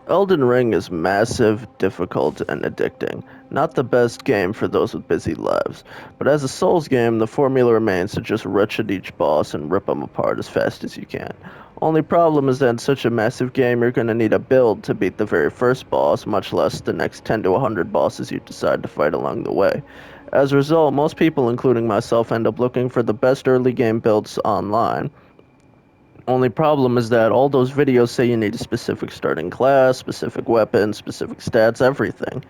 Elden Ring is massive, difficult, and addicting. Not the best game for those with busy lives, but as a Souls game, the formula remains to just rush at each boss and rip them apart as fast as you can. Only problem is that in such a massive game, you're going to need a build to beat the very first boss, much less the next 10 to 100 bosses you decide to fight along the way. As a result, most people, including myself, end up looking for the best early game builds online. Only problem is that all those videos say you need a specific starting class, specific weapon, specific stats, everything.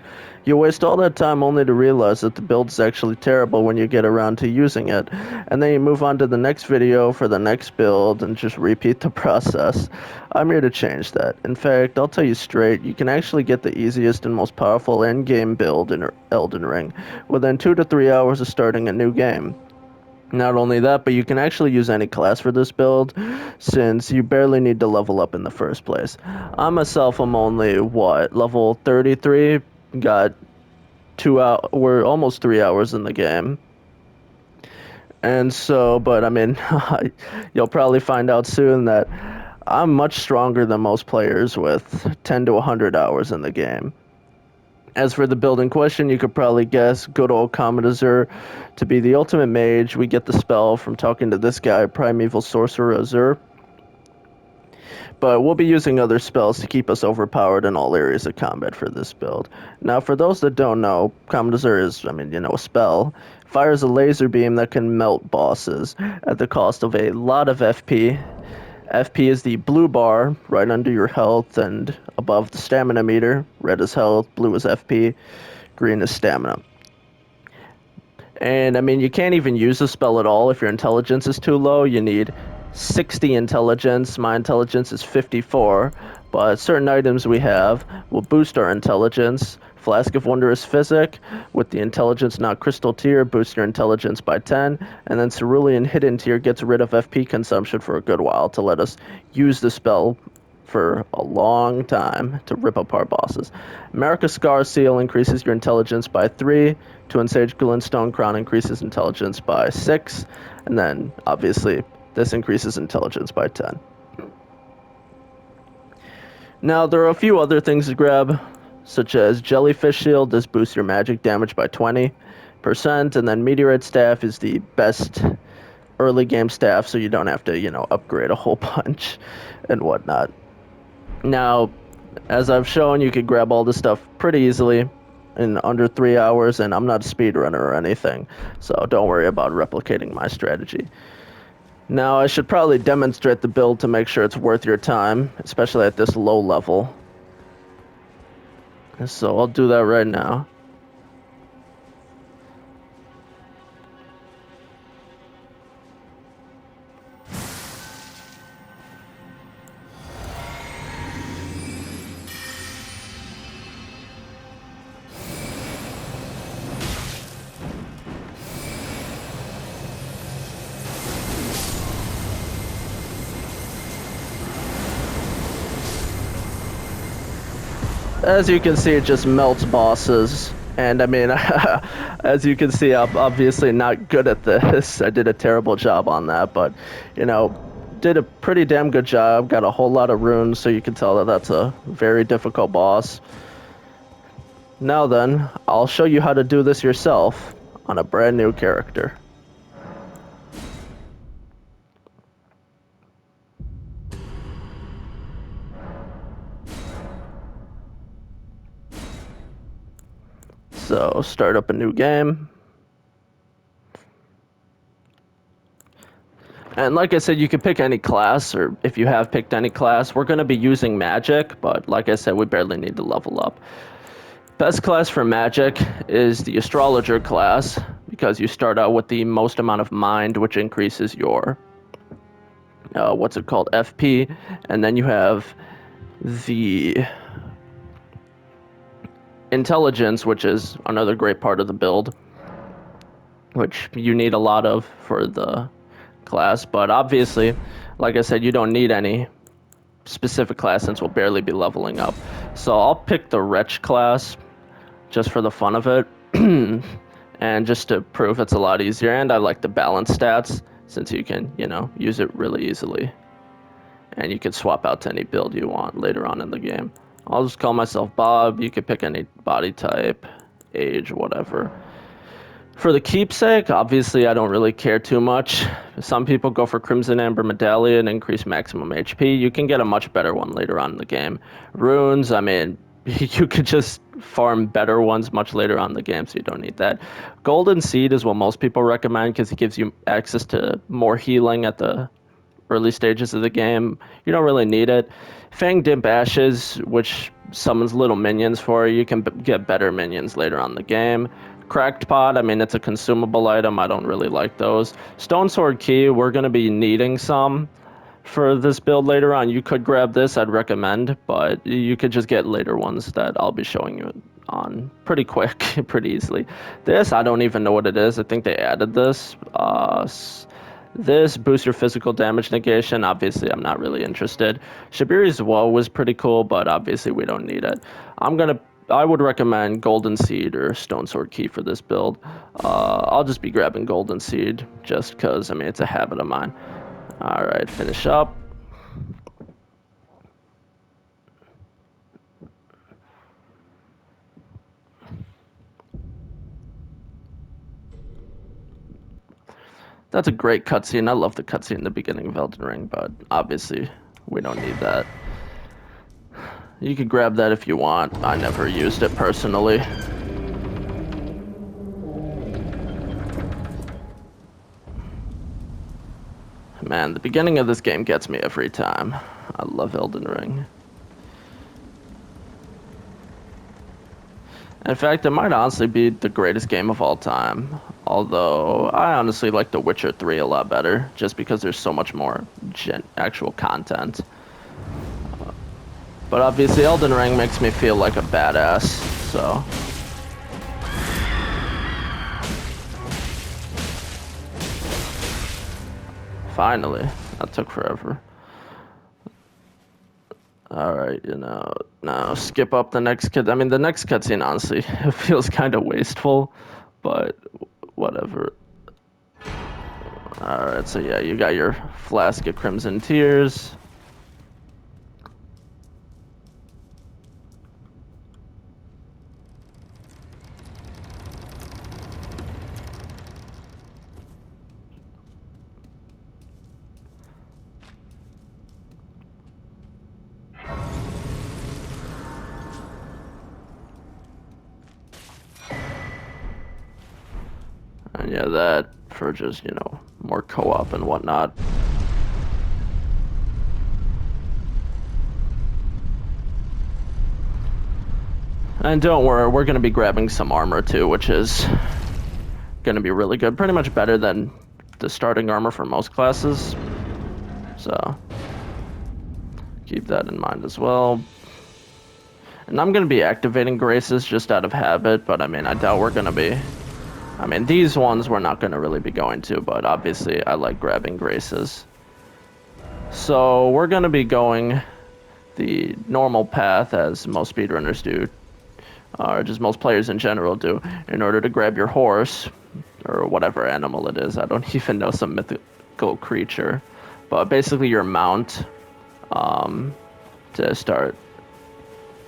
You waste all that time only to realize that the build is actually terrible when you get around to using it, and then you move on to the next video for the next build and just repeat the process. I'm here to change that. In fact, I'll tell you straight, you can actually get the easiest and most powerful end-game build in Elden Ring within 2 to 3 hours of starting a new game. Not only that, but you can actually use any class for this build, since you barely need to level up in the first place. I myself am only, level 33? Got 2 hours, we're almost 3 hours in the game. And so, but I mean, you'll probably find out soon that I'm much stronger than most players with 10 to 100 hours in the game. As for the build in question, you could probably guess good old Comet Azure to be the ultimate mage. We get the spell from talking to this guy, Primeval Sorcerer Azure. But we'll be using other spells to keep us overpowered in all areas of combat for this build. Now, for those that don't know, Comet Azure is, a spell. Fires a laser beam that can melt bosses at the cost of a lot of FP. FP is the blue bar right under your health and above the stamina meter. Red is health, blue is FP, green is stamina. And you can't even use the spell at all if your intelligence is too low. You need 60 intelligence. My intelligence is 54, but certain items we have will boost our intelligence. Flask of Wondrous Physic, with the intelligence not crystal tier, boosts your intelligence by 10, and then Cerulean Hidden tier gets rid of FP consumption for a good while to let us use the spell for a long time to rip apart bosses. America Scar Seal increases your intelligence by 3, Twin Sage Glintstone Crown increases intelligence by 6, and then, obviously, this increases intelligence by 10. Now, there are a few other things to grab, such as Jellyfish Shield. This boosts your magic damage by 20%, and then Meteorite Staff is the best early game staff, so you don't have to, upgrade a whole bunch and whatnot. Now, as I've shown, you could grab all this stuff pretty easily in under 3 hours, and I'm not a speedrunner or anything, so don't worry about replicating my strategy. Now, I should probably demonstrate the build to make sure it's worth your time, especially at this low level. So I'll do that right now. As you can see, it just melts bosses. And as you can see, I'm obviously not good at this. I did a terrible job on that, but, did a pretty damn good job. Got a whole lot of runes, so you can tell that that's a very difficult boss. Now then, I'll show you how to do this yourself on a brand new character. So, start up a new game. And like I said, you can pick any class, or if you have picked any class, we're going to be using magic, but like I said, we barely need to level up. Best class for magic is the astrologer class, because you start out with the most amount of mind, which increases your, FP, and then you have the intelligence, which is another great part of the build, which you need a lot of for the class, but obviously, like I said, you don't need any specific class since we'll barely be leveling up. So I'll pick the Wretch class just for the fun of it, and just to prove it's a lot easier, and I like the balance stats since you can, use it really easily, and you can swap out to any build you want later on in the game. I'll just call myself Bob. You could pick any body type, age, whatever. For the keepsake, obviously I don't really care too much. Some people go for Crimson Amber Medallion, increase maximum HP. You can get a much better one later on in the game. Runes, I mean, you could just farm better ones much later on in the game, so you don't need that. Golden Seed is what most people recommend because it gives you access to more healing at the early stages of the game. You don't really need it. Fanged Imp Ashes, which summons little minions for you, can get better minions later on in the game. Cracked Pot, I mean, it's a consumable item. I don't really like those. Stonesword Key, we're going to be needing some for this build later on. You could grab this, I'd recommend, but you could just get later ones that I'll be showing you on pretty quick, pretty easily. This, I don't even know what it is. I think they added this. This boosts your physical damage negation. Obviously, I'm not really interested. Shabiri's Woe was pretty cool, but obviously we don't need it. I would recommend Golden Seed or Stonesword Key for this build. I'll just be grabbing Golden Seed just because, I mean, it's a habit of mine. All right, finish up. That's a great cutscene. I love the cutscene in the beginning of Elden Ring, but obviously we don't need that. You can grab that if you want. I never used it personally. Man, the beginning of this game gets me every time. I love Elden Ring. In fact, it might honestly be the greatest game of all time. Although, I honestly like The Witcher 3 a lot better, just because there's so much more actual content. But obviously, Elden Ring makes me feel like a badass, so... Finally. That took forever. Alright, now skip up the next cut. I mean, the next cutscene, honestly, it feels kind of wasteful, but whatever. Alright, so yeah, you got your flask of Crimson Tears. And yeah, that for just, more co-op and whatnot. And don't worry, we're going to be grabbing some armor too, which is going to be really good. Pretty much better than the starting armor for most classes. So, keep that in mind as well. And I'm going to be activating graces just out of habit, but I mean, I doubt we're going to be... I mean, these ones we're not going to really be going to, but obviously I like grabbing graces. So we're going to be going the normal path, as most speedrunners do, or just most players in general do, in order to grab your horse, or whatever animal it is. I don't even know, some mythical creature. But basically your mount, to start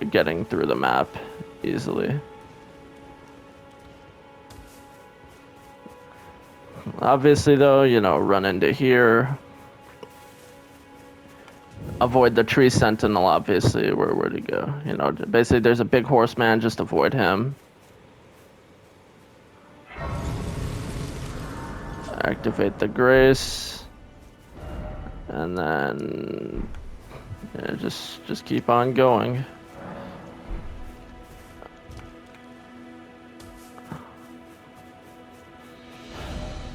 getting through the map easily. Obviously, though, run into here. Avoid the tree sentinel, obviously. Where'd he go? Basically, there's a big horseman, just avoid him. Activate the grace. And then... yeah, just keep on going.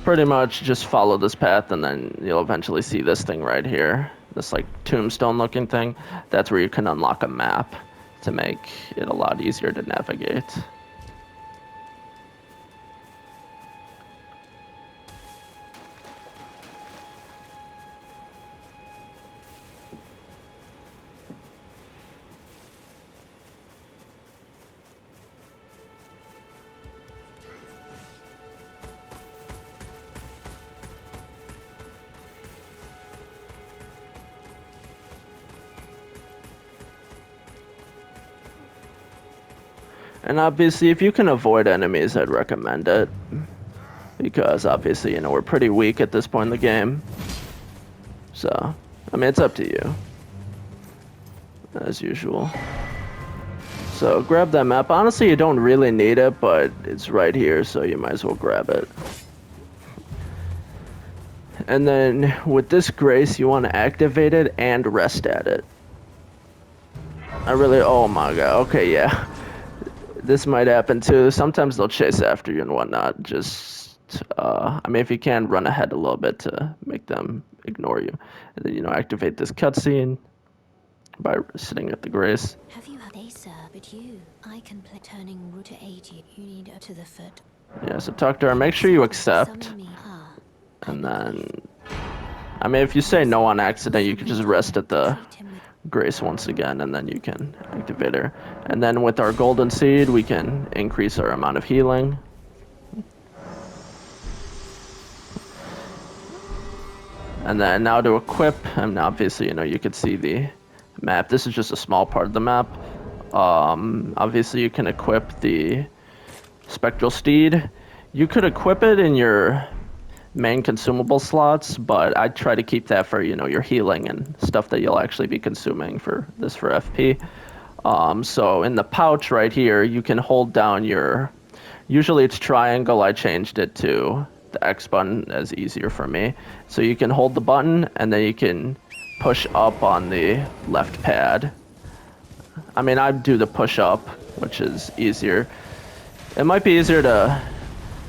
Pretty much just follow this path and then you'll eventually see this thing right here. This like tombstone looking thing. That's where you can unlock a map to make it a lot easier to navigate. And obviously, if you can avoid enemies, I'd recommend it. Because obviously, you know, we're pretty weak at this point in the game. So, I mean, it's up to you. As usual. So, grab that map. Honestly, you don't really need it, but it's right here, so you might as well grab it. And then, with this grace, you want to activate it and rest at it. Oh my god, okay, yeah. This might happen too. Sometimes they'll chase after you and whatnot. Just, I mean, if you can, run ahead a little bit to make them ignore you. And then, you know, activate this cutscene by sitting at the grace. Have you had a sir, but you? I can play turning route to aid you. You need her to the foot. Yeah, so talk to her. Make sure you accept. And then, I mean, if you say no on accident, you can just rest at the grace once again, and then you can activate her. And then with our golden seed, we can increase our amount of healing. And then now to equip, and obviously, you know, you could see the map. This is just a small part of the map. Obviously, you can equip the spectral steed. You could equip it in your main consumable slots, but I'd try to keep that for, you know, your healing and stuff that you'll actually be consuming for FP. So in the pouch right here, you can hold down usually it's triangle. I changed it to the X button as easier for me. So you can hold the button and then you can push up on the left pad. I mean, I'd do the push up, which is easier. It might be easier to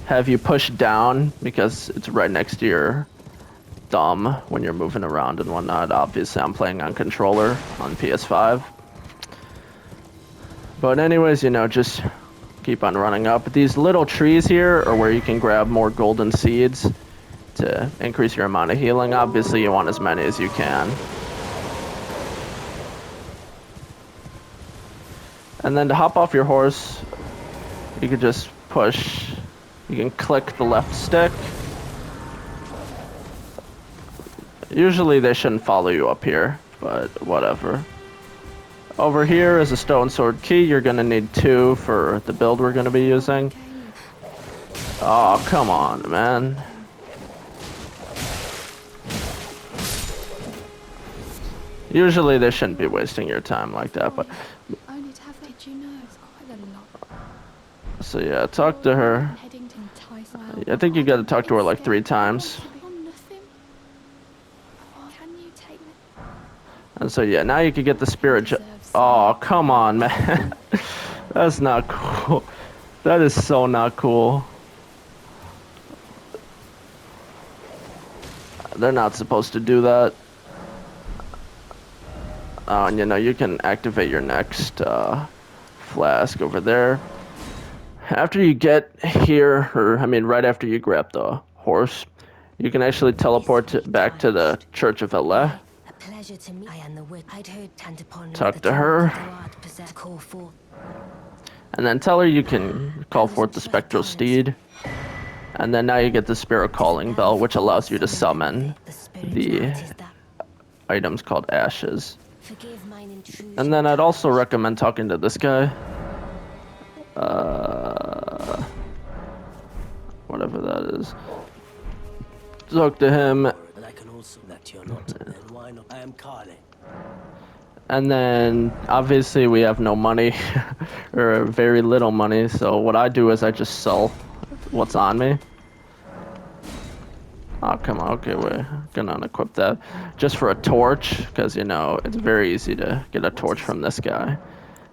have you push down because it's right next to your thumb when you're moving around and whatnot. Obviously, I'm playing on controller on PS5. But anyways, you know, just keep on running up. These little trees here are where you can grab more golden seeds to increase your amount of healing. Obviously, you want as many as you can. And then to hop off your horse, you could just push. You can click the left stick. Usually they shouldn't follow you up here, but whatever. Over here is a Stonesword Key. You're gonna need 2 for the build we're gonna be using. Oh, come on, man. Usually they shouldn't be wasting your time like that, but... So yeah, talk to her. I think you gotta talk to her like 3 times. And so yeah, now you can get the spirit. Oh, come on, man. That's not cool. That is so not cool. They're not supposed to do that. And you know, you can activate your next flask over there. After you get here, or I mean right after you grab the horse, you can actually teleport back to the Church of Allah. Talk to her. And then tell her you can call forth the spectral steed. And then now you get the spirit calling bell, which allows you to summon the items called ashes. And then I'd also recommend talking to this guy. Whatever that is. Talk to him. And then obviously we have no money or very little money, so what I do is I just sell what's on me. Oh, come on. Okay, we're gonna unequip that just for a torch, because you know it's very easy to get a torch from this guy,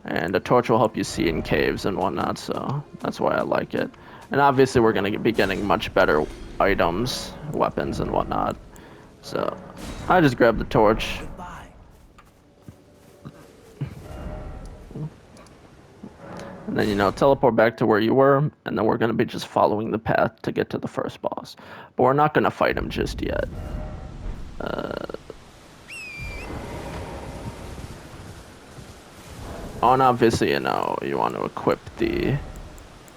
and a torch will help you see in caves and whatnot, so that's why I like it. And obviously we're gonna be getting much better items, weapons and whatnot, so I just grabbed the torch. And then, you know, teleport back to where you were, and then we're going to be just following the path to get to the first boss. But we're not going to fight him just yet. And obviously, you know, you want to equip the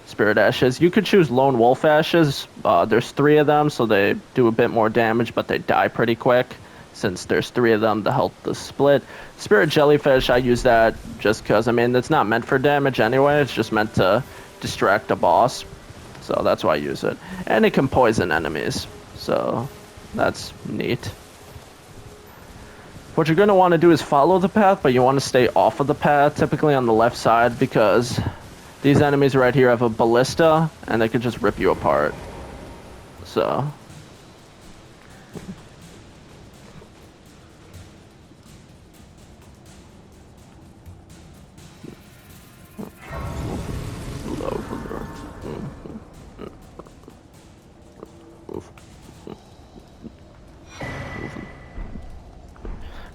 Spirit Ashes. You could choose Lone Wolf Ashes. There's 3 of them, so they do a bit more damage, but they die pretty quick. since there's 3 of them, the health is split. Spirit Jellyfish, I use that just because, I mean, it's not meant for damage anyway, it's just meant to distract a boss. So that's why I use it. And it can poison enemies, so that's neat. What you're going to want to do is follow the path, but you want to stay off of the path, typically on the left side, because these enemies right here have a ballista, and they can just rip you apart. So...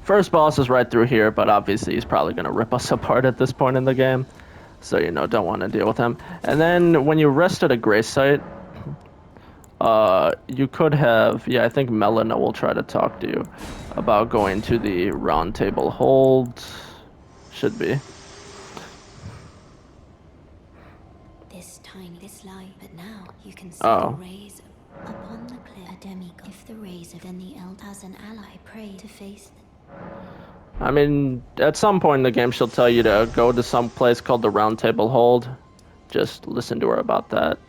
First boss is right through here, but obviously he's probably going to rip us apart at this point in the game. So, you know, don't want to deal with him. And then when you rest at a grace site, you could have... Yeah, I think Melina will try to talk to you about going to the round table hold. Should be. This tiny, this light, but now you can see the rays upon the cliff. A demigod. If the rays, then the elder has an ally pray to face them. I mean, at some point in the game, she'll tell you to go to some place called the Round Table Hold. Just listen to her about that.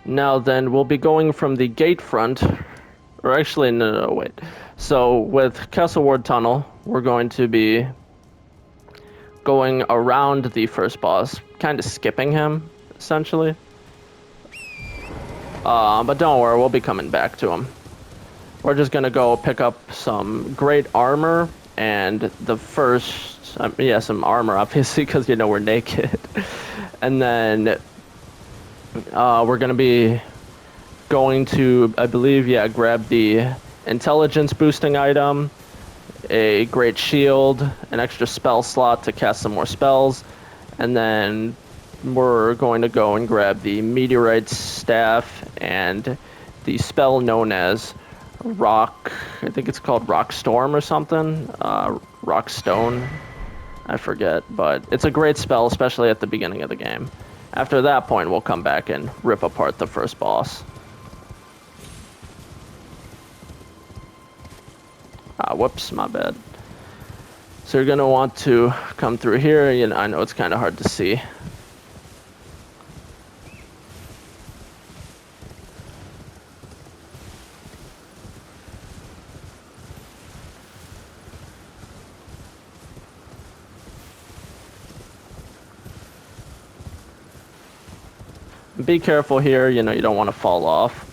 Now then, we'll be going from the gate front, or actually, no, wait. So, with Castle Ward Tunnel, we're going to be going around the first boss, kind of skipping him, essentially. But don't worry, we'll be coming back to him. We're just gonna go pick up some great armor and the first, yeah, some armor obviously because you know we're naked, and then we're gonna be going to, I believe, yeah, grab the intelligence boosting item, a great shield, an extra spell slot to cast some more spells, and then we're going to go and grab the meteorite staff and the spell known as Rock, I think it's called Rock Storm or something, Rock Stone, I forget, but it's a great spell, especially at the beginning of the game. After that point, we'll come back and rip apart the first boss. Whoops, my bad. So you're gonna want to come through here. You know, I know it's kind of hard to see. Be careful here, you know, you don't want to fall off.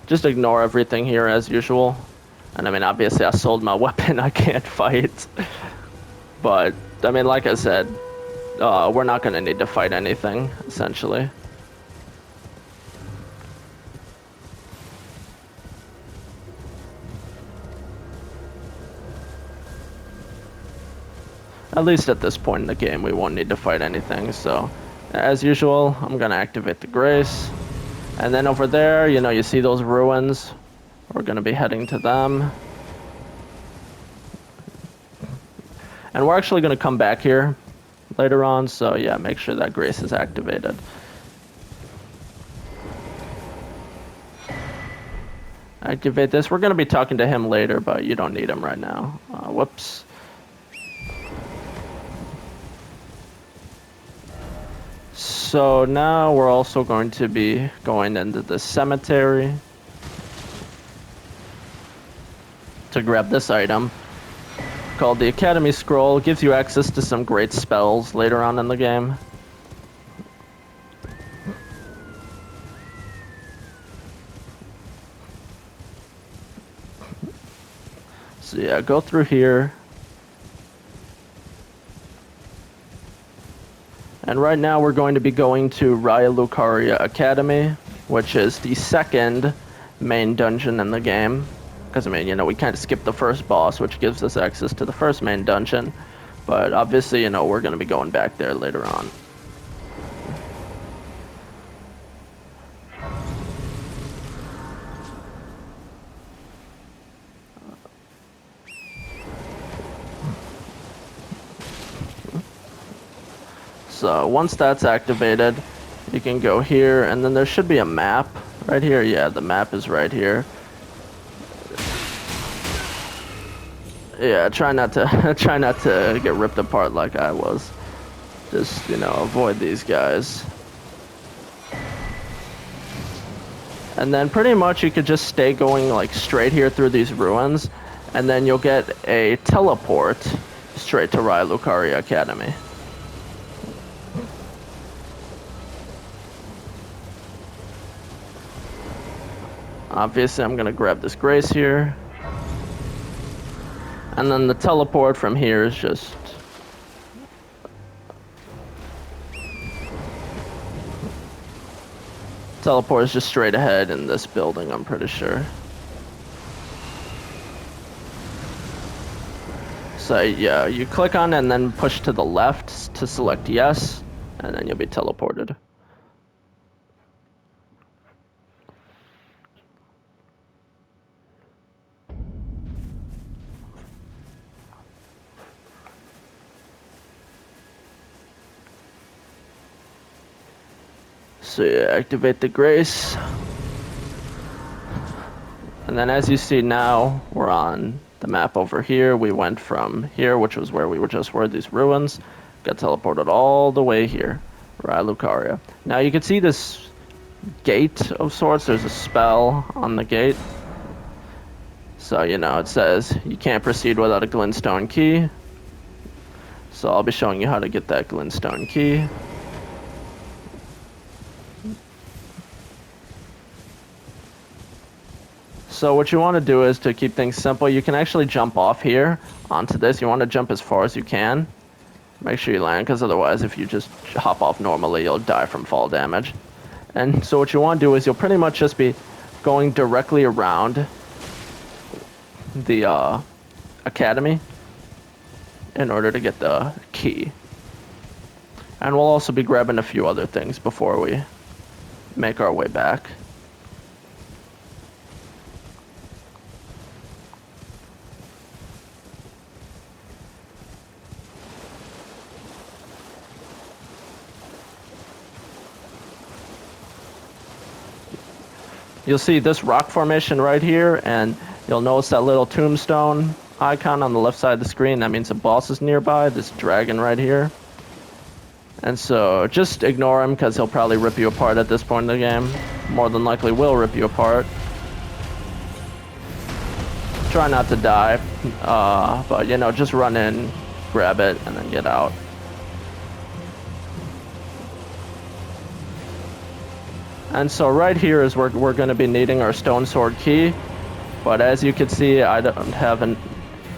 Just ignore everything here as usual. And I mean, obviously I sold my weapon, I can't fight. But, I mean, like I said, we're not going to need to fight anything, essentially. At least at this point in the game, we won't need to fight anything, so... As usual, I'm gonna activate the Grace. And then over there, you know, you see those ruins. We're gonna be heading to them. And we're actually gonna come back here later on, so yeah, make sure that Grace is activated. Activate this. We're gonna be talking to him later, but you don't need him right now. Whoops. So now we're also going to be going into the cemetery to grab this item called the Academy Scroll. It gives you access to some great spells later on in the game. So yeah, go through here. And right now we're going to be going to Raya Lucaria Academy, which is the second main dungeon in the game. Because, I mean, you know, we kind of skipped the first boss, which gives us access to the first main dungeon. But obviously, you know, we're going to be going back there later on. So once that's activated, you can go here, and then there should be a map Right here, yeah, the map is right here. Yeah, try not to try not to get ripped apart like I was. Just, you know, avoid these guys. And then pretty much you could just stay going like straight here through these ruins, and then you'll get a teleport straight to Lucaria Academy. Obviously, I'm gonna grab this grace here. And then the teleport from here is just... Teleport is just straight ahead in this building, I'm pretty sure. So yeah, you click on it and then push to the left to select yes, and then you'll be teleported. So yeah, activate the grace. And then as you see now, we're on the map over here. We went from here, which was where we were these ruins, got teleported all the way here, Lucaria. Now you can see this gate of sorts. There's a spell on the gate. So, you know, it says you can't proceed without a glintstone key. So I'll be showing you how to get that glintstone key. So what you want to do is, to keep things simple, you can actually jump off here onto this. You want to jump as far as you can. Make sure you land, because otherwise if you just hop off normally, you'll die from fall damage. And so what you want to do is you'll pretty much just be going directly around the academy in order to get the key. And we'll also be grabbing a few other things before we make our way back. You'll see this rock formation right here, and you'll notice that little tombstone icon on the left side of the screen. That means a boss is nearby, this dragon right here. And so just ignore him, because he'll probably rip you apart at this point in the game. More than likely will rip you apart. Try not to die, but you know, just run in, grab it, and then get out. And so right here is where we're going to be needing our Stonesword Key. But as you can see, I don't have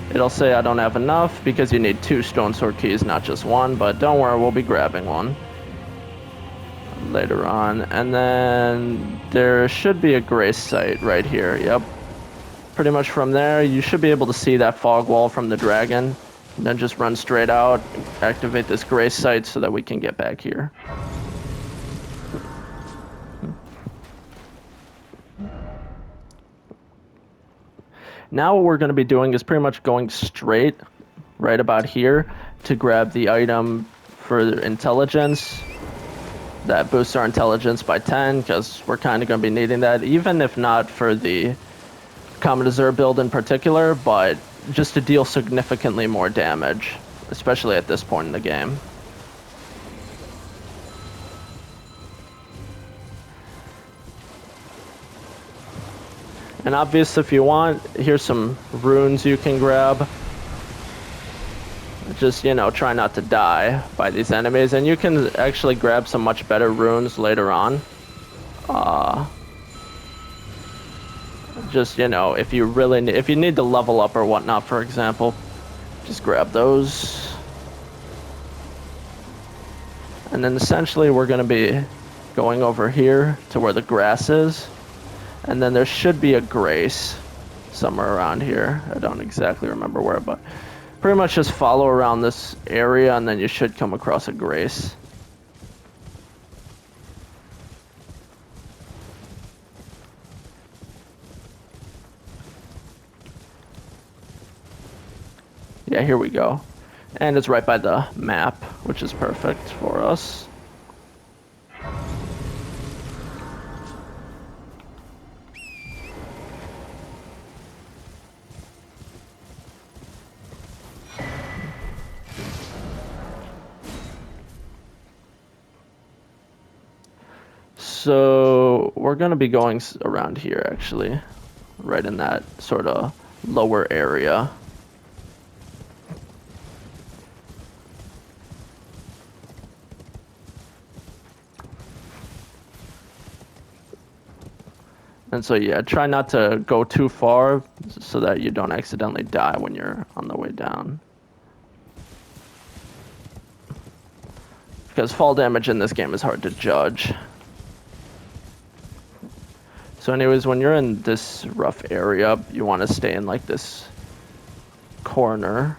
it'll say I don't have enough, because you need 2 Stonesword Keys, not just 1. But don't worry, we'll be grabbing one later on. And then there should be a grace site right here. Yep. Pretty much from there, you should be able to see that fog wall from the dragon. And then just run straight out, activate this grace site so that we can get back here. Now what we're going to be doing is pretty much going straight right about here to grab the item for intelligence. That boosts our intelligence by 10, because we're kind of going to be needing that, even if not for the Comet Azure build in particular, but just to deal significantly more damage, especially at this point in the game. And obviously, if you want, here's some runes you can grab. Just, you know, try not to die by these enemies. And you can actually grab some much better runes later on. Just, you know, if you need to level up or whatnot, for example, just grab those. And then essentially we're going to be going over here to where the grass is. And then there should be a grace somewhere around here. I don't exactly remember where, but pretty much just follow around this area, and then you should come across a grace. Yeah, here we go. And it's right by the map, which is perfect for us. So we're gonna be going around here actually, right in that sort of lower area. And so yeah, try not to go too far so that you don't accidentally die when you're on the way down. Because fall damage in this game is hard to judge. So anyways, when you're in this rough area, you want to stay in like this corner.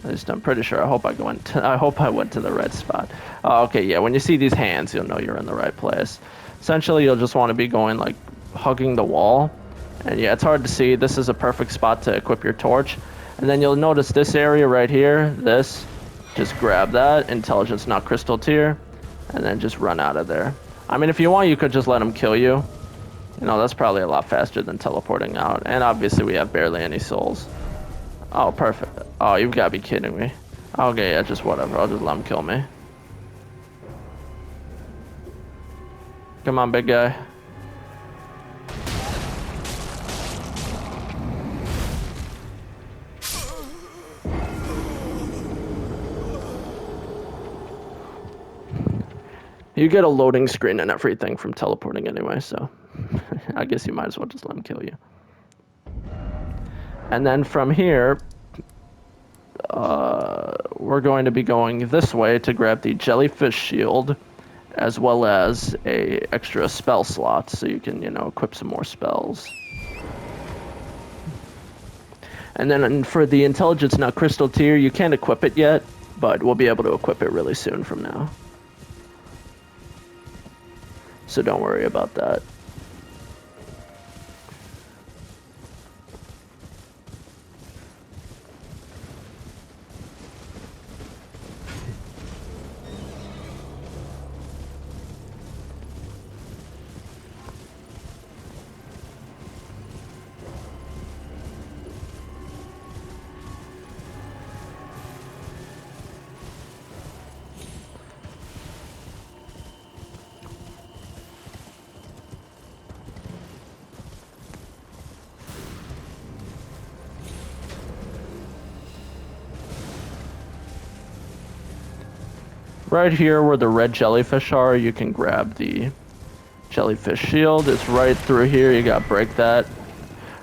At least I'm pretty sure. I hope I went to the right spot. Oh, okay, yeah, when you see these hands, you'll know you're in the right place. Essentially, you'll just want to be going like hugging the wall. And yeah, it's hard to see. This is a perfect spot to equip your torch. And then you'll notice this area right here, this. Just grab that, intelligence not crystal tier, and then just run out of there. I mean, if you want, you could just let him kill you. You know, that's probably a lot faster than teleporting out. And obviously, we have barely any souls. Oh, perfect. Oh, you've got to be kidding me. Okay, yeah, just whatever. I'll just let him kill me. Come on, big guy. You get a loading screen and everything from teleporting anyway, so I guess you might as well just let him kill you. And then from here, we're going to be going this way to grab the jellyfish shield, as well as a extra spell slot, so you can, you know, equip some more spells. And then for the intelligence not crystal tier, you can't equip it yet, but we'll be able to equip it really soon from now. So don't worry about that. Right here where the red jellyfish are, you can grab the jellyfish shield. It's right through here. You gotta break that.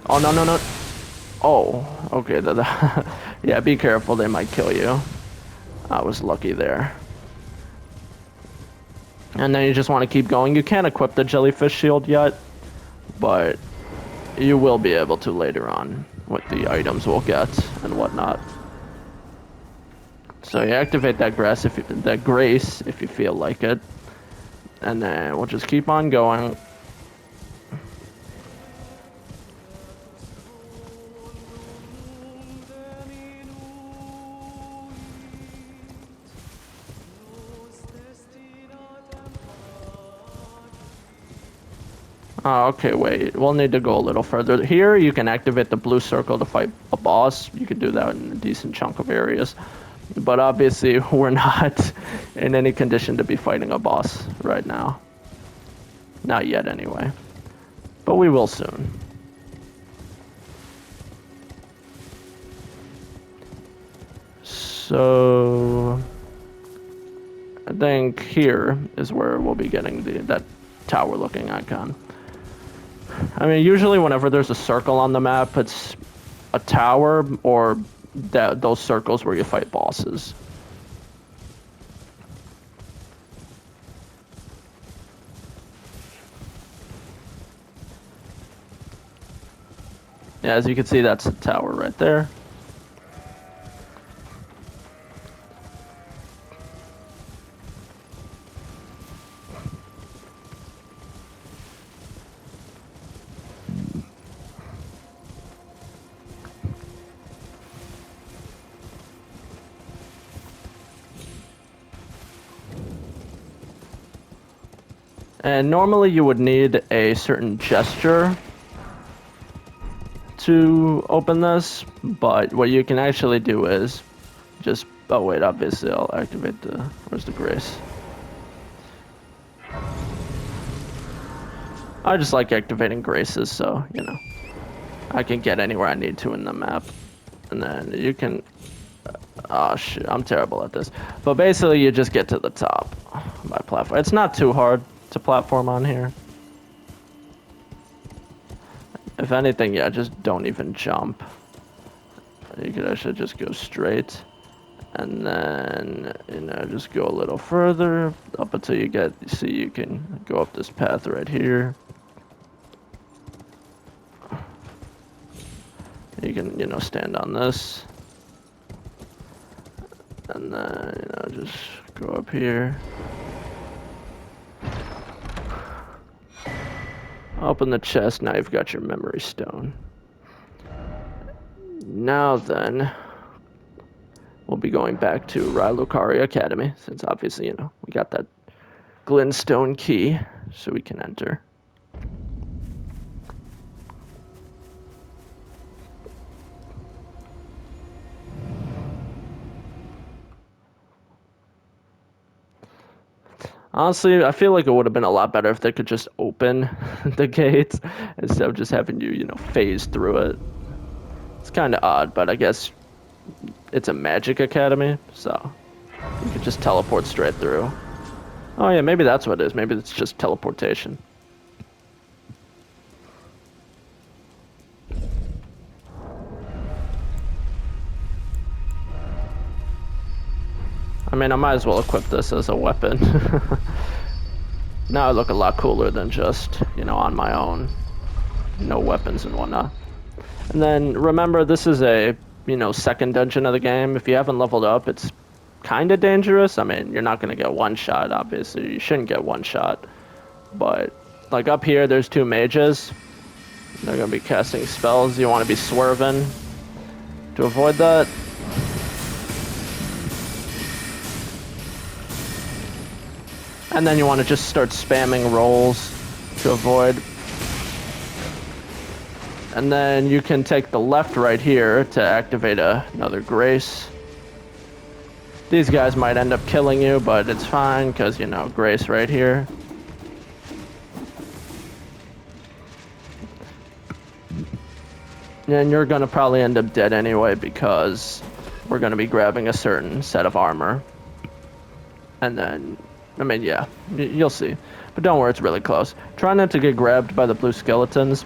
Oh, no, no, no. Oh, okay. Yeah, be careful. They might kill you. I was lucky there. And then you just want to keep going. You can't equip the jellyfish shield yet, but you will be able to later on with the items we'll get and whatnot. So you activate that grace if you feel like it, and then we'll just keep on going. Oh, okay, wait. We'll need to go a little further. Here, you can activate the blue circle to fight a boss. You can do that in a decent chunk of areas. But obviously, we're not in any condition to be fighting a boss right now. Not yet, anyway. But we will soon. So I think here is where we'll be getting that tower-looking icon. I mean, usually whenever there's a circle on the map, it's a tower or those circles where you fight bosses. Yeah, as you can see, that's the tower right there. And normally you would need a certain gesture to open this, but what you can actually do is just, oh wait, obviously I'll activate where's the grace? I just like activating graces, so, you know, I can get anywhere I need to in the map. And then you can... Oh, shit, I'm terrible at this. But basically, you just get to the top by platform. It's not too hard to platform on here. If anything, yeah, just don't even jump. You could actually just go straight. And then, you know, just go a little further up until you get... See, you can go up this path right here. You can, you know, stand on this. And then, you know, just go up here. Open the chest, now you've got your memory stone. Now then, we'll be going back to Rylukari Academy, since obviously, you know, we got that glintstone key, so we can enter. Honestly, I feel like it would have been a lot better if they could just open the gates instead of just having you, you know, phase through it. It's kind of odd, but I guess it's a magic academy, so you could just teleport straight through. Oh yeah, maybe that's what it is. Maybe it's just teleportation. I mean, I might as well equip this as a weapon. Now I look a lot cooler than just, you know, on my own. No weapons and whatnot. And then, remember, this is a, you know, second dungeon of the game. If you haven't leveled up, it's kind of dangerous. I mean, you're not going to get one shot, obviously. You shouldn't get one shot. But, like, up here, there's two mages. They're going to be casting spells. You want to be swerving to avoid that. And then you want to just start spamming rolls to avoid. And then you can take the left right here to activate another grace. These guys might end up killing you, but it's fine because, you know, grace right here. And you're going to probably end up dead anyway because we're going to be grabbing a certain set of armor. And then, I mean, yeah, you'll see. But don't worry, it's really close. Try not to get grabbed by the blue skeletons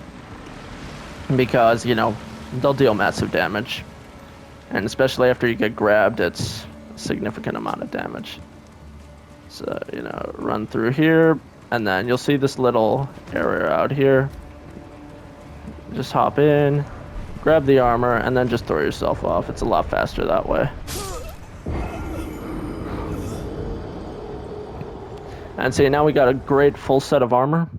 because, you know, they'll deal massive damage. And especially after you get grabbed, it's a significant amount of damage. So, you know, run through here, and then you'll see this little area out here. Just hop in, grab the armor, and then just throw yourself off. It's a lot faster that way. And see, now we got a great full set of armor.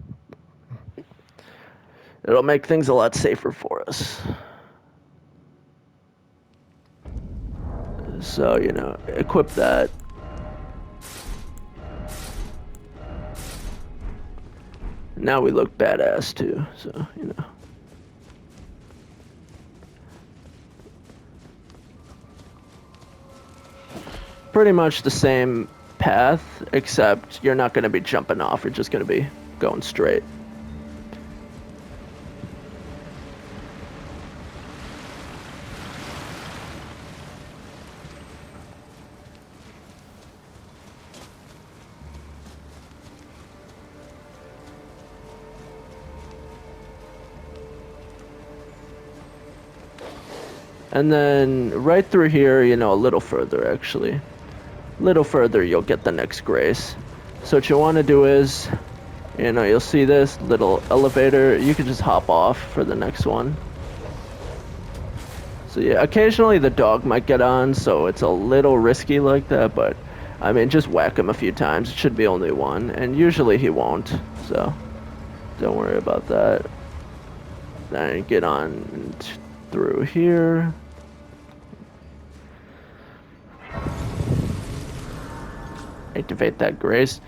It'll make things a lot safer for us. So, you know, equip that. Now we look badass too, so, you know. Pretty much the same path, except you're not going to be jumping off, you're just going to be going straight. And then right through here, you know, a little further actually. A little further, you'll get the next grace. So what you want to do is, you know, you'll see this little elevator. You can just hop off for the next one. So yeah, occasionally the dog might get on, so it's a little risky like that, but I mean, just whack him a few times. It should be only one, and usually he won't, so don't worry about that. Then get on through here. Activate that grace.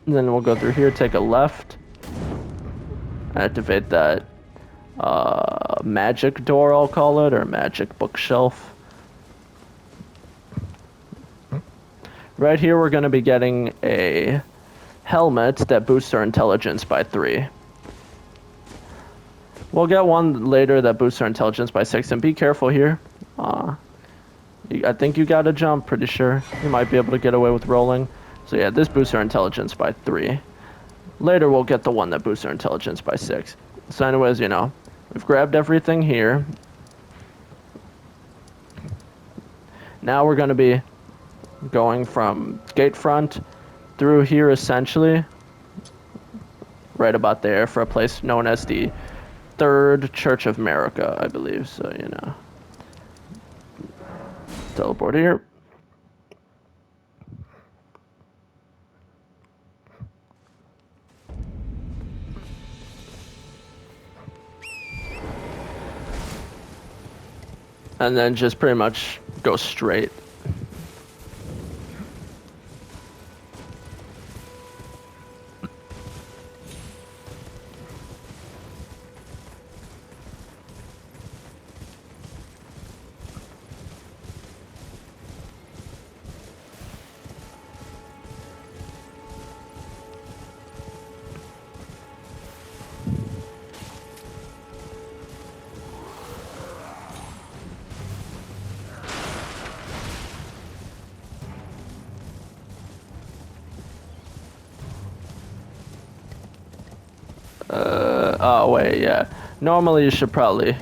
And then we'll go through here, take a left. Activate that magic door, I'll call it, or magic bookshelf. Right here, we're going to be getting a helmet that boosts our intelligence by 3. We'll get one later that boosts our intelligence by 6, and be careful here. I think you gotta jump, pretty sure. You might be able to get away with rolling. So yeah, this boosts our intelligence by 3. Later, we'll get the one that boosts our intelligence by 6. So anyways, you know, we've grabbed everything here. Now we're gonna be going from gate front through here, essentially. Right about there, for a place known as the Third Church of America, I believe. So, you know. Teleport here. And then just pretty much go straight. Oh wait, yeah. Normally you should probably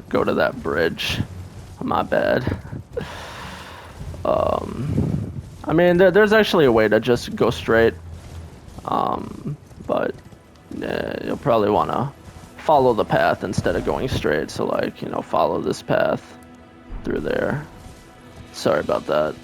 go to that bridge. My bad. I mean, there's actually a way to just go straight. But you'll probably want to follow the path instead of going straight. So like, you know, follow this path through there. Sorry about that.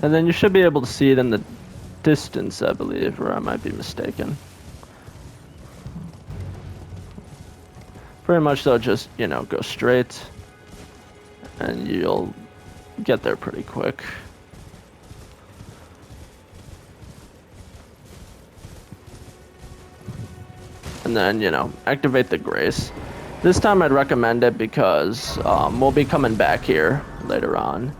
And then you should be able to see it in the distance, I believe, or I might be mistaken. Pretty much though, just, you know, go straight and you'll get there pretty quick. And then, you know, activate the grace. This time I'd recommend it because we'll be coming back here later on.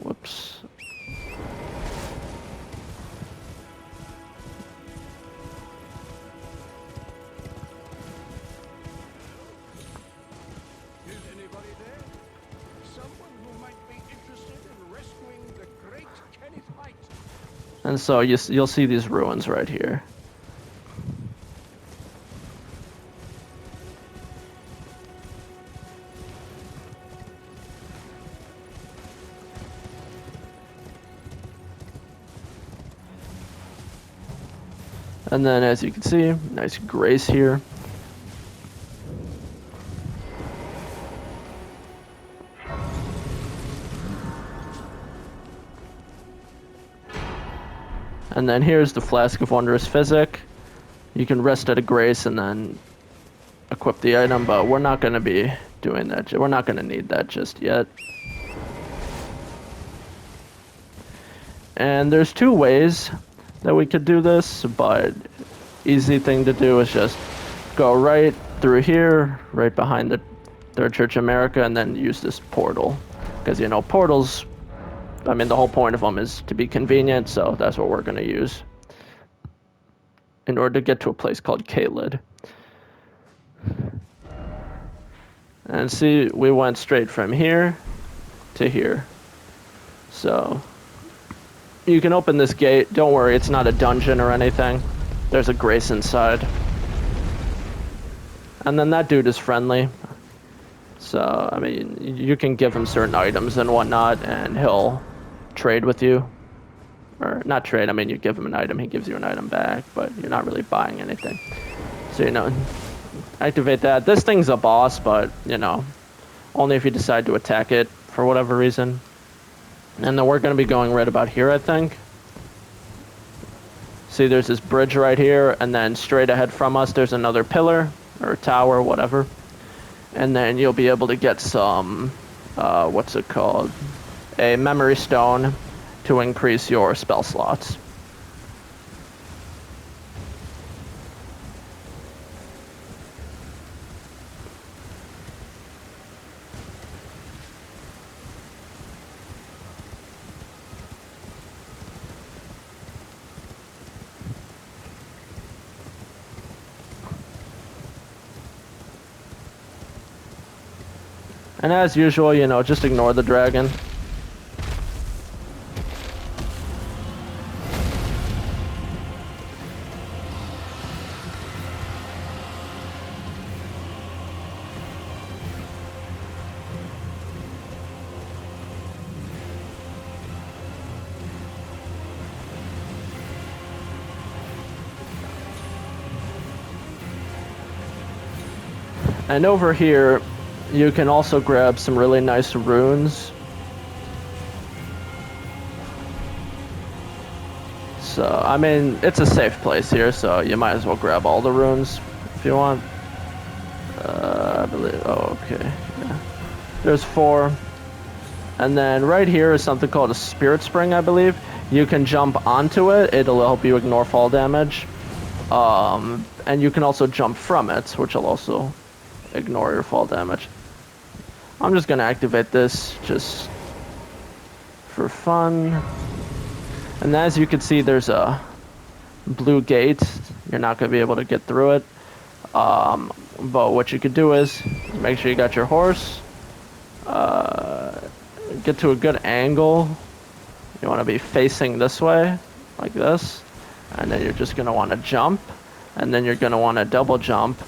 Whoops. Is anybody there? Someone who might be interested in rescuing the great Kenneth Height. And so you'll see these ruins right here. And then, as you can see, nice grace here. And then here's the Flask of Wondrous Physic. You can rest at a grace and then equip the item, but we're not going to be doing that. We're not going to need that just yet. And there's 2 ways that we could do this, but easy thing to do is just go right through here, right behind the Third Church of America, and then use this portal. Because, you know, portals, I mean, the whole point of them is to be convenient, so that's what we're going to use in order to get to a place called Caelid. And see, we went straight from here to here. So you can open this gate. Don't worry, it's not a dungeon or anything. There's a grace inside. And then that dude is friendly. So, I mean, you can give him certain items and whatnot, and he'll trade with you. Or, not trade, I mean, you give him an item, he gives you an item back, but you're not really buying anything. So, you know, activate that. This thing's a boss, but, you know, only if you decide to attack it for whatever reason. And then we're going to be going right about here, I think. See, there's this bridge right here, and then straight ahead from us, there's another pillar, or tower, whatever. And then you'll be able to get some, what's it called? A memory stone to increase your spell slots. And as usual, you know, just ignore the dragon. And over here, you can also grab some really nice runes. So, I mean, it's a safe place here, so you might as well grab all the runes if you want. I believe, oh, okay, yeah. There's 4. And then right here is something called a spirit spring, I believe. You can jump onto it, it'll help you ignore fall damage. And you can also jump from it, which will also ignore your fall damage. I'm just gonna activate this just for fun. And as you can see, there's a blue gate. You're not gonna be able to get through it. But what you could do is make sure you got your horse. Get to a good angle. You want to be facing this way, like this. And then you're just gonna want to jump. And then you're gonna want to double jump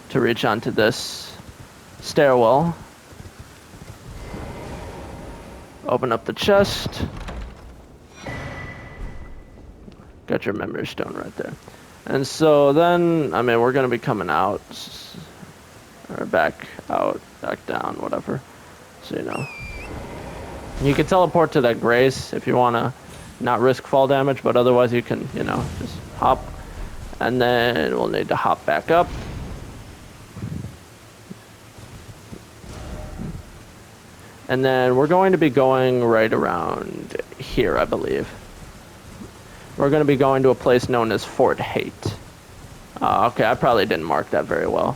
to reach onto this stairwell. Open up the chest. Got your memory stone right there. And so then, I mean, we're going to be coming out. Or back out, back down, whatever. So, you know. You can teleport to that grace if you want to not risk fall damage, but otherwise you can, you know, just hop. And then we'll need to hop back up. And then we're going to be going right around here, I believe. We're going to be going to a place known as Fort Hate. Okay, I probably didn't mark that very well.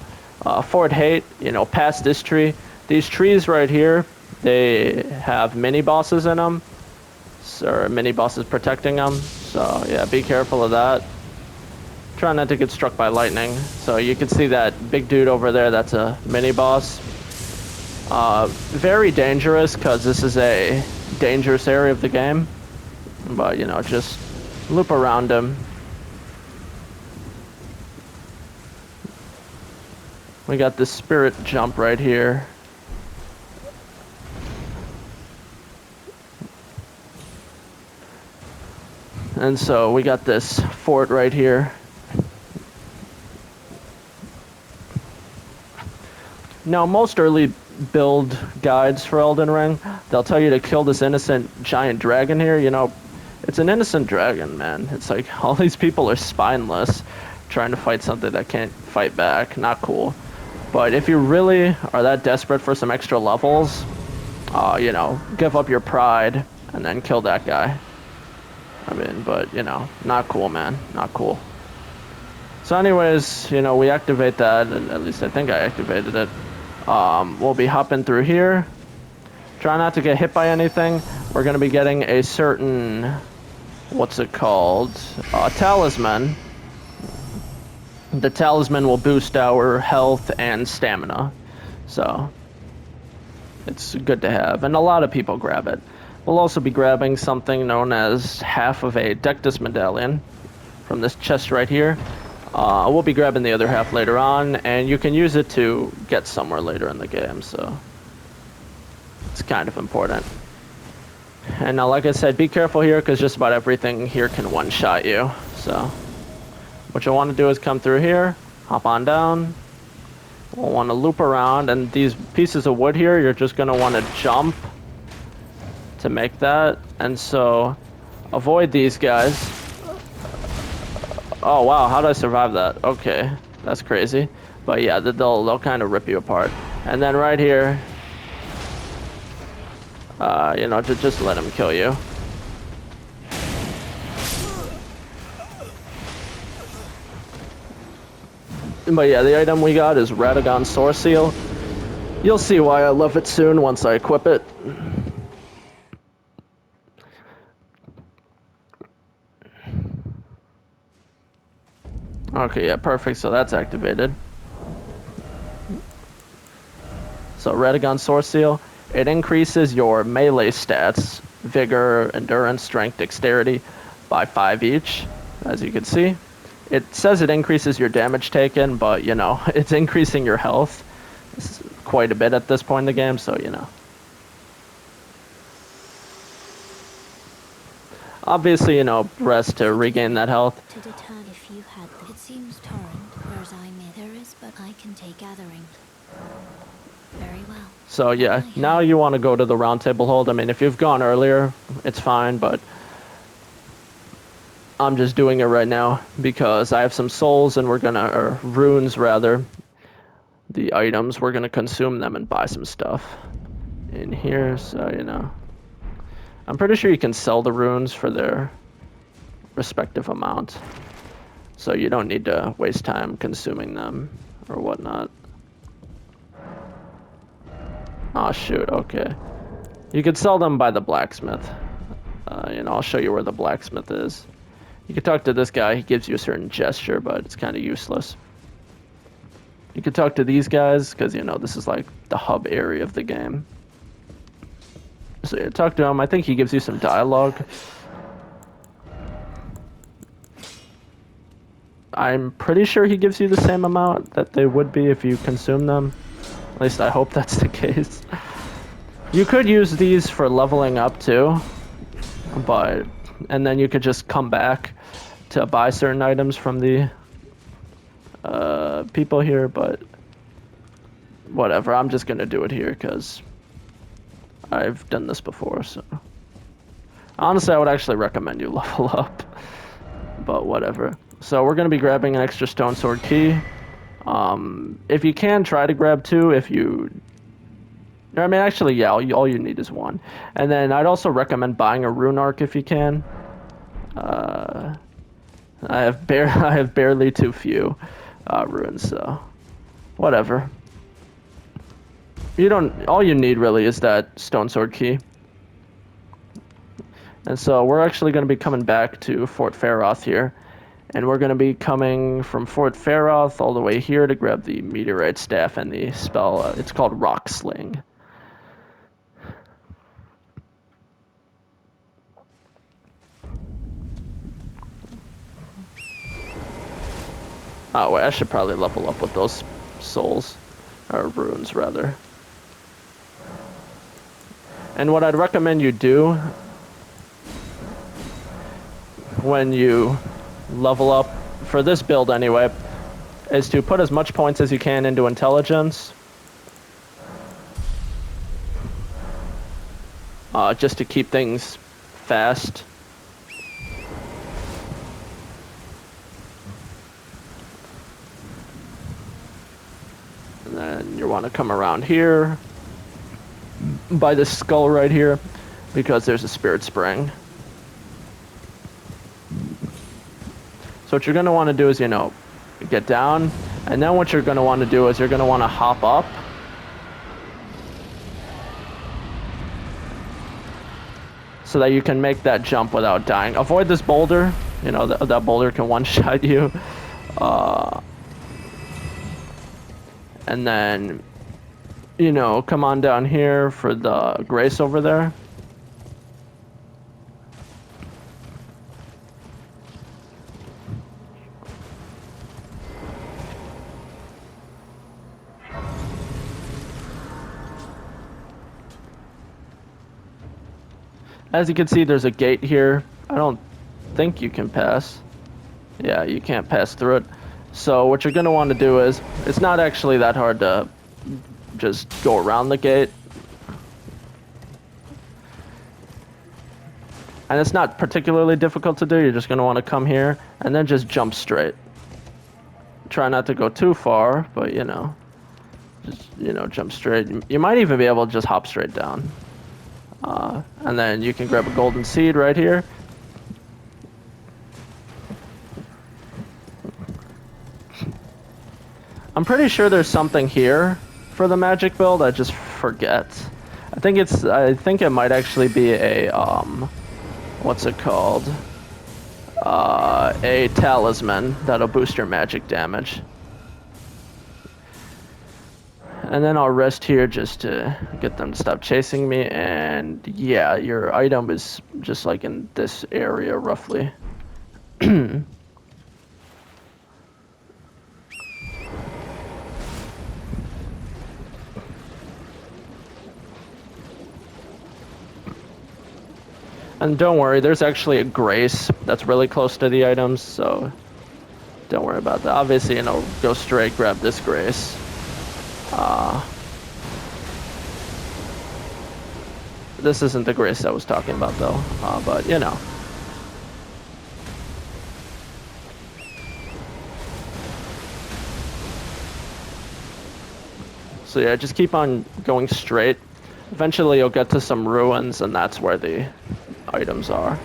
Fort Hate, you know, past this tree. These trees right here, they have mini-bosses in them. Or mini-bosses protecting them. So, yeah, be careful of that. Try not to get struck by lightning. So you can see that big dude over there, that's a mini-boss. Very dangerous, because this is a dangerous area of the game. But, you know, just loop around him. We got this spirit jump right here. And so we got this fort right here. Now, most early build guides for Elden Ring, they'll tell you to kill this innocent giant dragon here. You know, it's an innocent dragon, man. It's like all these people are spineless trying to fight something that can't fight back. Not cool. But if you really are that desperate for some extra levels, you know, give up your pride and then kill that guy. I mean, but, you know, not cool, man. Not cool. So anyways, you know, we activate that. At least I think I activated it. We'll be hopping through here. Try not to get hit by anything. We're going to be getting a certain, what's it called? Talisman. The talisman will boost our health and stamina. So, it's good to have. And a lot of people grab it. We'll also be grabbing something known as half of a Dectus medallion from this chest right here. We'll be grabbing the other half later on, and you can use it to get somewhere later in the game, so it's kind of important. And now, like I said, be careful here, because just about everything here can one-shot you. So what you'll want to do is come through here, hop on down. We'll want to loop around, and these pieces of wood here, you're just going to want to jump to make that. And so avoid these guys. Oh wow, how did I survive that? Okay, that's crazy. But yeah, they'll kind of rip you apart. And then right here, you know, just let him kill you. But yeah, the item we got is Radagon Source Seal. You'll see why I love it soon once I equip it. Okay, yeah, perfect. So that's activated. So Radagon Source Seal, it increases your melee stats, vigor, endurance, strength, dexterity by 5 each, as you can see. It says it increases your damage taken, but you know, it's increasing your health quite a bit at this point in the game, so you know. Obviously, you know, rest to regain that health. To determine if you had them. It seems torrent, whereas I may. There is, but I can take gathering. Very well. So yeah, now you want to go to the round table hold. I mean, if you've gone earlier, it's fine, but I'm just doing it right now because I have some souls and we're gonna, or runes rather, the items, we're gonna consume them and buy some stuff in here, so you know. I'm pretty sure you can sell the runes for their respective amount, so you don't need to waste time consuming them or whatnot. Oh shoot, okay. You could sell them by the blacksmith. You know, I'll show you where the blacksmith is. You can talk to this guy, he gives you a certain gesture, but it's kind of useless. You can talk to these guys, because, you know, this is like the hub area of the game. So yeah, talk to him, I think he gives you some dialogue. I'm pretty sure he gives you the same amount that they would be if you consume them. At least I hope that's the case. You could use these for leveling up too, but, and then you could just come back to buy certain items from the people here, but whatever, I'm just gonna do it here because I've done this before, so. Honestly, I would actually recommend you level up, but whatever. So we're gonna be grabbing an extra Stonesword Key. If you can, try to grab 2 if you... I mean, actually, yeah, all you need is 1. And then I'd also recommend buying a rune arc if you can. I have barely too few runes, so whatever. All you need really is that Stonesword Key. And so we're actually going to be coming back to Fort Faroth here. And we're going to be coming from Fort Faroth all the way here to grab the meteorite staff and the spell. It's called Rock Sling. Oh wait, I should probably level up with those souls, or runes rather. And what I'd recommend you do when you level up, for this build anyway, is to put as much points as you can into intelligence. Just to keep things fast. And then you want to come around here by this skull right here because there's a spirit spring. So what you're going to want to do is, you know, get down, and then what you're going to want to do is you're going to want to hop up. So that you can make that jump without dying. Avoid this boulder, you know, that boulder can one-shot you. And then, you know, come on down here for the grace over there. As you can see, there's a gate here. I don't think you can pass. Yeah, you can't pass through it. So what you're going to want to do is, it's not actually that hard to just go around the gate. And it's not particularly difficult to do. You're just going to want to come here and then just jump straight. Try not to go too far, but just, jump straight. You might even be able to just hop straight down. And then you can grab a golden seed right here. I'm pretty sure there's something here for the magic build. I just forget. I think it might actually be a, what's it called? A talisman that'll boost your magic damage. And then I'll rest here just to get them to stop chasing me. And yeah, your item is just like in this area roughly. And don't worry, there's actually a grace that's really close to the items, so don't worry about that. Obviously, go straight, grab this grace. This isn't the grace I was talking about, though, but So yeah, just keep on going straight. Eventually you'll get to some ruins, and that's where the items are.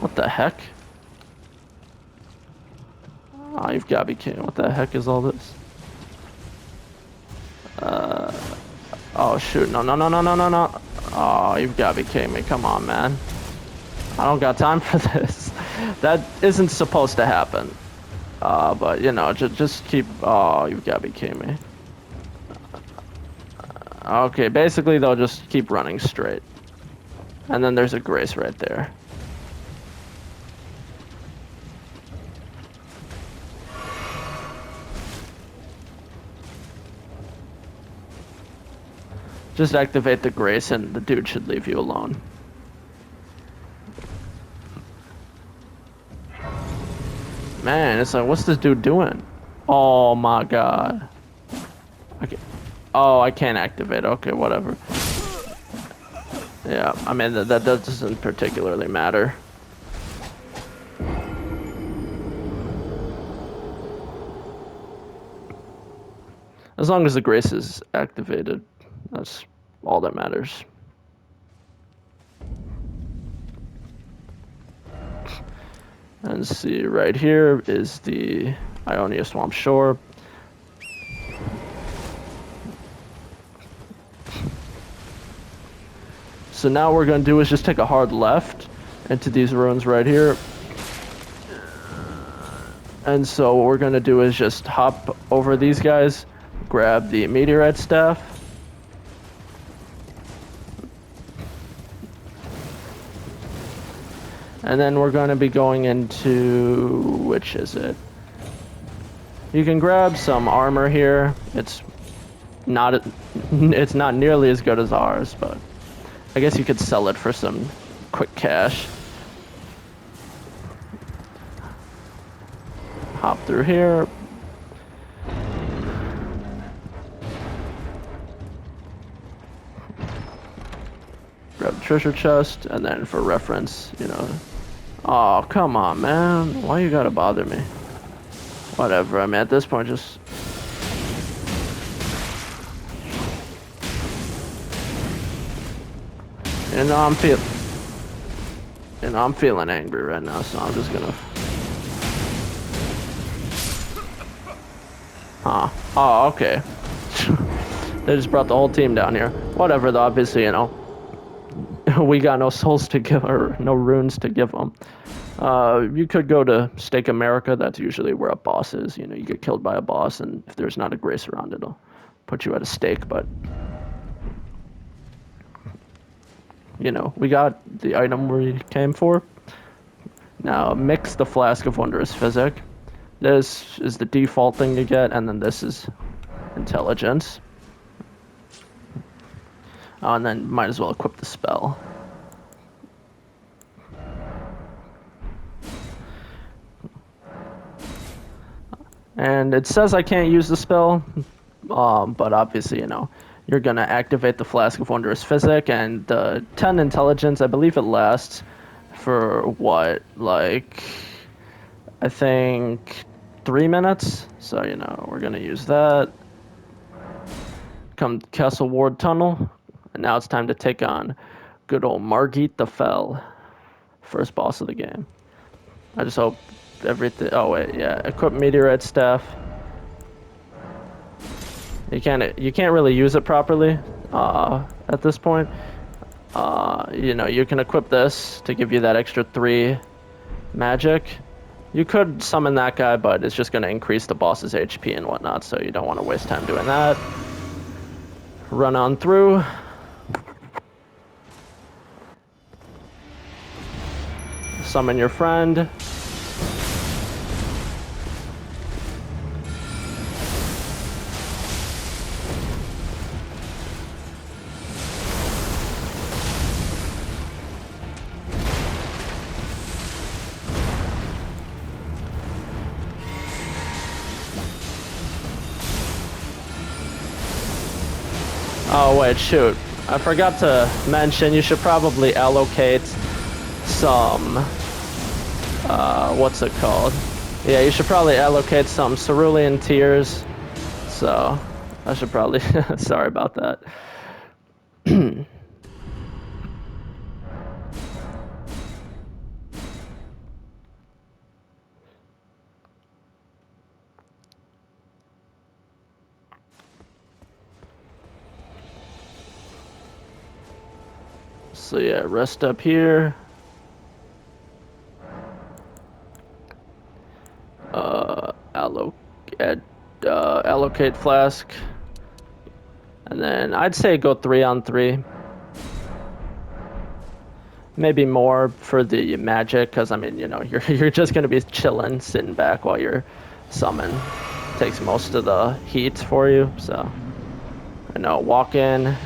What the heck? Oh, you've got to be kidding. What the heck is all this? Oh shoot, no. Oh, you've got to be kidding me. Come on, man. I don't got time for this. That isn't supposed to happen. But just keep, oh, you've got to be kidding me. Okay, basically they'll just keep running straight. And then there's a grace right there. Just activate the grace and the dude should leave you alone. Man, it's like, what's this dude doing? Oh my god. Okay. Oh, I can't activate. Okay, whatever. Yeah, I mean, that doesn't particularly matter. As long as the grace is activated, that's all that matters. And see, right here is the Ionia Swamp Shore. So now what we're going to do is just take a hard left into these ruins right here. And so what we're going to do is just hop over these guys, grab the meteorite staff. And then we're going to be going into, which is it? You can grab some armor here. It's not nearly as good as ours, but I guess you could sell it for some quick cash. Hop through here. Grab the treasure chest, and then for reference, Oh, come on, man. Why you gotta bother me? Whatever, I mean, at this point, just... I'm feeling angry right now, so I'm just gonna... Huh. Oh, okay. They just brought the whole team down here. Whatever, though, obviously, we got no souls to give, or no runes to give them. You could go to Stake America. That's usually where a boss is. You get killed by a boss, and if there's not a grace around, it'll put you at a stake. But we got the item we came for. Now mix the Flask of Wondrous Physic. This is the default thing you get, and then this is intelligence. Oh, and then might as well equip the spell. And it says I can't use the spell, but obviously, you're gonna activate the Flask of Wondrous Physic, and the 10 intelligence, I believe it lasts For what? Like, I think 3 minutes. So, you know, we're gonna use that. Come Castle Ward Tunnel. And now it's time to take on good old Margit the Fell. First boss of the game. I just hope everything. Oh, wait, yeah. Equip Meteorite Staff. You can't really use it properly at this point. You know, you can equip this to give you that extra 3 magic. You could summon that guy, but it's just going to increase the boss's HP and whatnot, so you don't want to waste time doing that. Run on through. Summon your friend. Oh wait, shoot. I forgot to mention you should probably allocate some, what's it called? Yeah, you should probably allocate some cerulean tears. So, I should probably, sorry about that. So yeah, rest up here. Allocate flask. And then I'd say go 3 on 3. Maybe more for the magic, because I mean, you know, you're just gonna be chilling, sitting back while you're summon. Takes most of the heat for you, so I know. Walk in,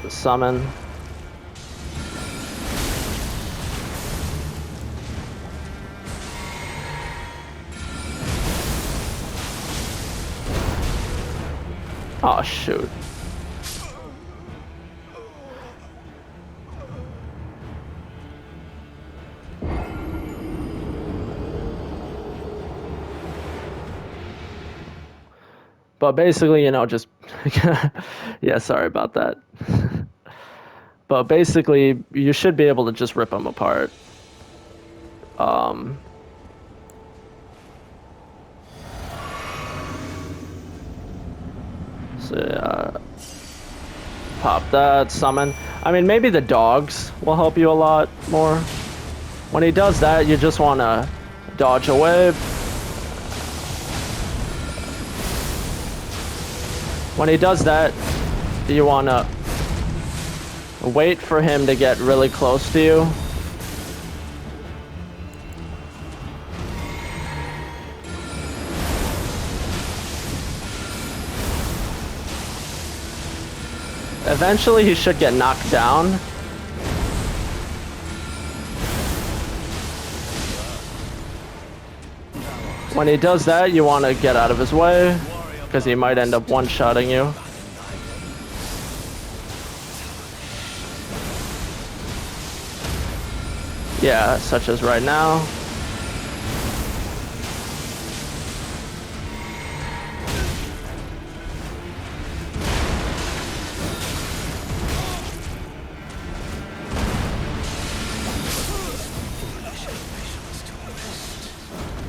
summon. Oh shoot. But basically, you know, just yeah, sorry about that. But basically, you should be able to just rip them apart. So yeah, pop that, summon. I mean, maybe the dogs will help you a lot more. When he does that, you just want to dodge away. When he does that, you want to wait for him to get really close to you. Eventually, he should get knocked down. When he does that, you want to get out of his way, because he might end up one-shotting you. Yeah, such as right now.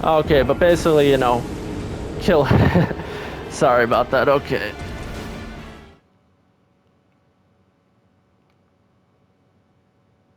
Okay, but basically, you know, kill. Sorry about that. Okay.